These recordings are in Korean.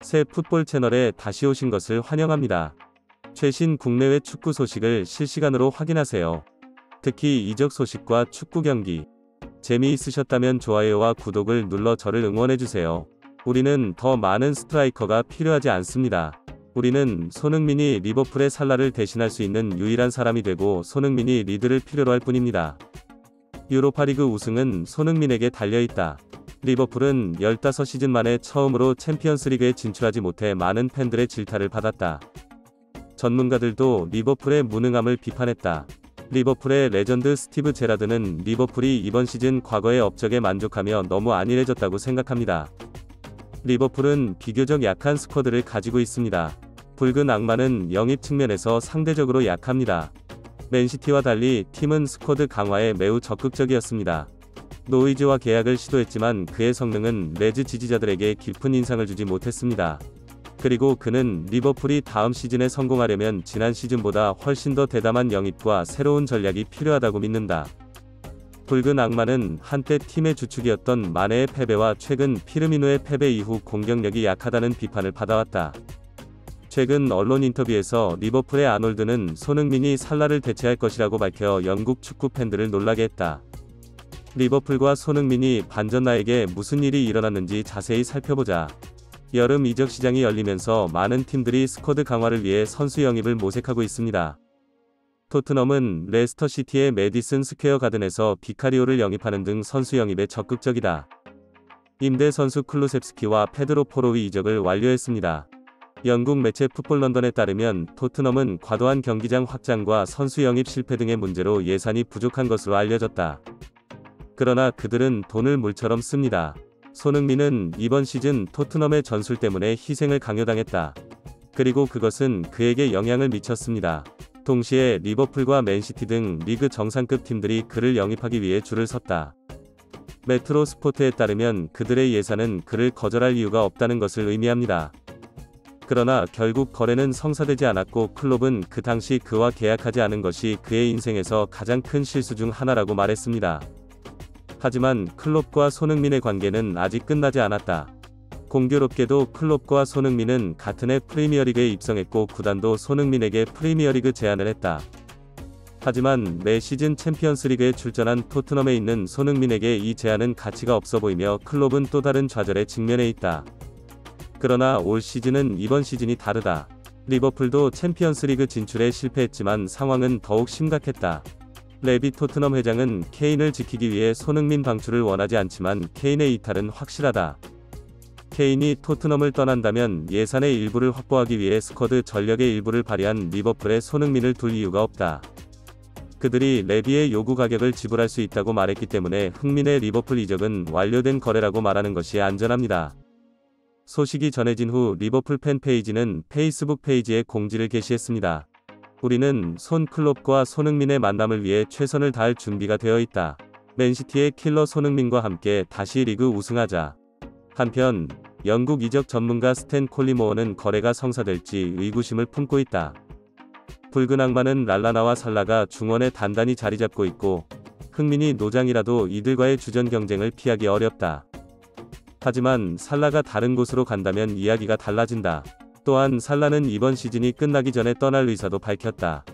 새 풋볼 채널에 다시 오신 것을 환영합니다. 최신 국내외 축구 소식을 실시간으로 확인하세요. 특히 이적 소식과 축구 경기. 재미있으셨다면 좋아요와 구독을 눌러 저를 응원해주세요. 우리는 더 많은 스트라이커가 필요하지 않습니다. 우리는 손흥민이 리버풀의 살라를 대신할 수 있는 유일한 사람이 되고 손흥민이 리드를 필요로 할 뿐입니다. 유로파리그 우승은 손흥민에게 달려있다. 리버풀은 15시즌 만에 처음으로 챔피언스리그에 진출하지 못해 많은 팬들의 질타를 받았다. 전문가들도 리버풀의 무능함을 비판했다. 리버풀의 레전드 스티브 제라드는 리버풀이 이번 시즌 과거의 업적에 만족하며 너무 안일해졌다고 생각합니다. 리버풀은 비교적 약한 스쿼드를 가지고 있습니다. 붉은 악마는 영입 측면에서 상대적으로 약합니다. 맨시티와 달리 팀은 스쿼드 강화에 매우 적극적이었습니다. 노이즈와 계약을 시도했지만 그의 성능은 레즈 지지자들에게 깊은 인상을 주지 못했습니다. 그리고 그는 리버풀이 다음 시즌에 성공하려면 지난 시즌보다 훨씬 더 대담한 영입과 새로운 전략이 필요하다고 믿는다. 붉은 악마는 한때 팀의 주축이었던 마네의 패배와 최근 피르미노의 패배 이후 공격력이 약하다는 비판을 받아왔다. 최근 언론 인터뷰에서 리버풀의 아놀드는 손흥민이 살라를 대체할 것이라고 밝혀 영국 축구 팬들을 놀라게 했다. 리버풀과 손흥민이 반전 나에게 무슨 일이 일어났는지 자세히 살펴보자. 여름 이적 시장이 열리면서 많은 팀들이 스쿼드 강화를 위해 선수 영입을 모색하고 있습니다. 토트넘은 레스터 시티의 메디슨 스퀘어 가든에서 비카리오를 영입하는 등 선수 영입에 적극적이다. 임대 선수 클루셉스키와 페드로 포로위 이적을 완료했습니다. 영국 매체 풋볼 런던에 따르면 토트넘은 과도한 경기장 확장과 선수 영입 실패 등의 문제로 예산이 부족한 것으로 알려졌다. 그러나 그들은 돈을 물처럼 씁니다. 손흥민은 이번 시즌 토트넘의 전술 때문에 희생을 강요당했다. 그리고 그것은 그에게 영향을 미쳤습니다. 동시에 리버풀과 맨시티 등 리그 정상급 팀들이 그를 영입하기 위해 줄을 섰다. 메트로 스포트에 따르면 그들의 예산은 그를 거절할 이유가 없다는 것을 의미합니다. 그러나 결국 거래는 성사되지 않았고 클롭은 그 당시 그와 계약하지 않은 것이 그의 인생에서 가장 큰 실수 중 하나라고 말했습니다. 하지만 클롭과 손흥민의 관계는 아직 끝나지 않았다. 공교롭게도 클롭과 손흥민은 같은 해 프리미어리그에 입성했고 구단도 손흥민에게 프리미어리그 제안을 했다. 하지만 매 시즌 챔피언스리그에 출전한 토트넘에 있는 손흥민에게 이 제안은 가치가 없어 보이며 클롭은 또 다른 좌절에 직면해 있다. 그러나 올 시즌은 이번 시즌이 다르다. 리버풀도 챔피언스리그 진출에 실패했지만 상황은 더욱 심각했다. 레비 토트넘 회장은 케인을 지키기 위해 손흥민 방출을 원하지 않지만 케인의 이탈은 확실하다. 케인이 토트넘을 떠난다면 예산의 일부를 확보하기 위해 스쿼드 전력의 일부를 발휘한 리버풀에 손흥민을 둘 이유가 없다. 그들이 레비의 요구 가격을 지불할 수 있다고 말했기 때문에 흥민의 리버풀 이적은 완료된 거래라고 말하는 것이 안전합니다. 소식이 전해진 후 리버풀 팬페이지는 페이스북 페이지에 공지를 게시했습니다. 우리는 손 클롭과 손흥민의 만남을 위해 최선을 다할 준비가 되어 있다. 맨시티의 킬러 손흥민과 함께 다시 리그 우승하자. 한편 영국 이적 전문가 스탠 콜리모어는 거래가 성사될지 의구심을 품고 있다. 붉은 악마는 랄라나와 살라가 중원에 단단히 자리잡고 있고 흥민이 노장이라도 이들과의 주전 경쟁을 피하기 어렵다. 하지만 살라가 다른 곳으로 간다면 이야기가 달라진다. 또한 살라는 이번 시즌이 끝나기 전에 떠날 의사도 밝혔다.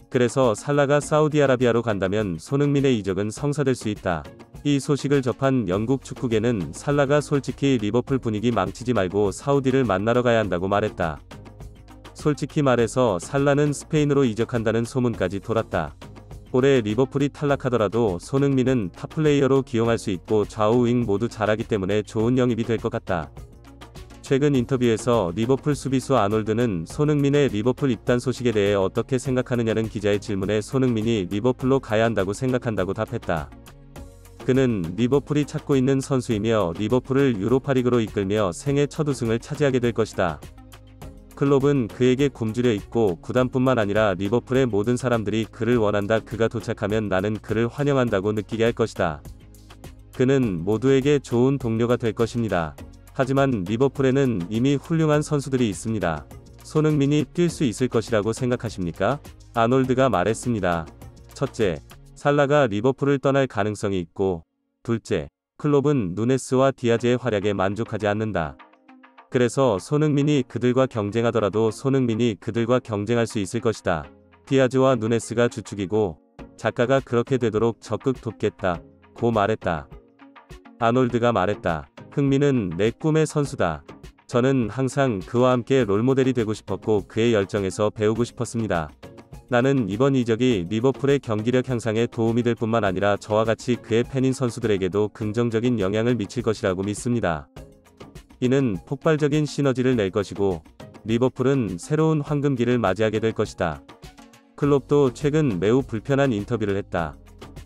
그래서 살라가 사우디아라비아로 간다면 손흥민의 이적은 성사될 수 있다. 이 소식을 접한 영국 축구계는 살라가 솔직히 리버풀 분위기 망치지 말고 사우디를 만나러 가야 한다고 말했다. 솔직히 말해서 살라는 스페인으로 이적한다는 소문까지 돌았다. 올해 리버풀이 탈락하더라도 손흥민은 탑플레이어로 기용할 수 있고 좌우 윙 모두 잘하기 때문에 좋은 영입이 될 것 같다. 최근 인터뷰에서 리버풀 수비수 아놀드는 손흥민의 리버풀 입단 소식에 대해 어떻게 생각하느냐는 기자의 질문에 손흥민이 리버풀로 가야 한다고 생각한다고 답했다. 그는 리버풀이 찾고 있는 선수이며 리버풀을 유로파리그로 이끌며 생애 첫 우승을 차지하게 될 것이다. 클롭은 그에게 굶주려 있고 구단뿐만 아니라 리버풀의 모든 사람들이 그를 원한다. 그가 도착하면 나는 그를 환영한다고 느끼게 할 것이다. 그는 모두에게 좋은 동료가 될 것입니다. 하지만 리버풀에는 이미 훌륭한 선수들이 있습니다. 손흥민이 뛸 수 있을 것이라고 생각하십니까? 아놀드가 말했습니다. 첫째, 살라가 리버풀을 떠날 가능성이 있고, 둘째, 클롭은 누네스와 디아즈의 활약에 만족하지 않는다. 그래서 손흥민이 그들과 경쟁하더라도 손흥민이 그들과 경쟁할 수 있을 것이다. 디아즈와 누네스가 주축이고 작가가 그렇게 되도록 적극 돕겠다. 고 말했다. 아놀드가 말했다. 흥민은 내 꿈의 선수다. 저는 항상 그와 함께 롤모델이 되고 싶었고 그의 열정에서 배우고 싶었습니다. 나는 이번 이적이 리버풀의 경기력 향상에 도움이 될 뿐만 아니라 저와 같이 그의 팬인 선수들에게도 긍정적인 영향을 미칠 것이라고 믿습니다. 이는 폭발적인 시너지를 낼 것이고 리버풀은 새로운 황금기를 맞이하게 될 것이다. 클롭도 최근 매우 불편한 인터뷰를 했다.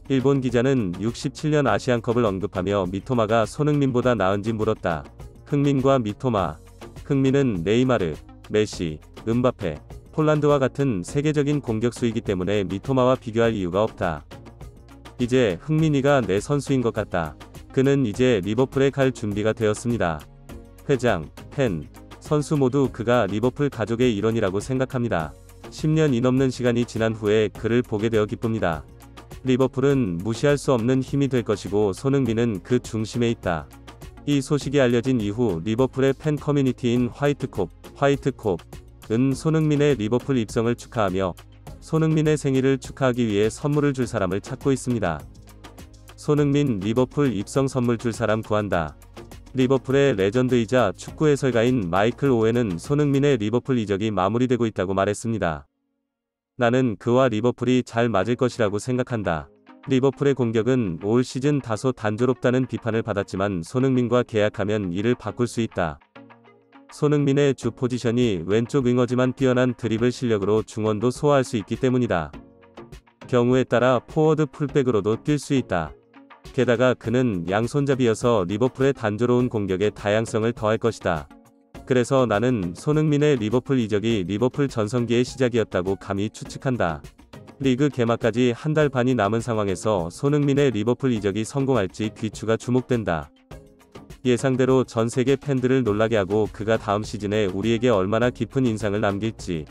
일본 기자는 67년 아시안컵을 언급하며 미토마가 손흥민보다 나은지 물었다. 흥민과 미토마. 흥민은 네이마르, 메시, 음바페, 폴란드와 같은 세계적인 공격수이기 때문에 미토마와 비교할 이유가 없다. 이제 흥민이가 내 선수인 것 같다. 그는 이제 리버풀에 갈 준비가 되었습니다. 회장, 팬, 선수 모두 그가 리버풀 가족의 일원이라고 생각합니다. 10년이 넘는 시간이 지난 후에 그를 보게 되어 기쁩니다. 리버풀은 무시할 수 없는 힘이 될 것이고 손흥민은 그 중심에 있다. 이 소식이 알려진 이후 리버풀의 팬 커뮤니티인 화이트콥은 손흥민의 리버풀 입성을 축하하며 손흥민의 생일을 축하하기 위해 선물을 줄 사람을 찾고 있습니다. 손흥민 리버풀 입성 선물 줄 사람 구한다. 리버풀의 레전드이자 축구 해설가인 마이클 오웬은 손흥민의 리버풀 이적이 마무리되고 있다고 말했습니다. 나는 그와 리버풀이 잘 맞을 것이라고 생각한다. 리버풀의 공격은 올 시즌 다소 단조롭다는 비판을 받았지만 손흥민과 계약하면 이를 바꿀 수 있다. 손흥민의 주 포지션이 왼쪽 윙어지만 뛰어난 드리블 실력으로 중원도 소화할 수 있기 때문이다. 경우에 따라 포워드 풀백으로도 뛸 수 있다. 게다가 그는 양손잡이여서 리버풀의 단조로운 공격에 다양성을 더할 것이다. 그래서 나는 손흥민의 리버풀 이적이 리버풀 전성기의 시작이었다고 감히 추측한다. 리그 개막까지 한 달 반이 남은 상황에서 손흥민의 리버풀 이적이 성공할지 귀추가 주목된다. 예상대로 전 세계 팬들을 놀라게 하고 그가 다음 시즌에 우리에게 얼마나 깊은 인상을 남길지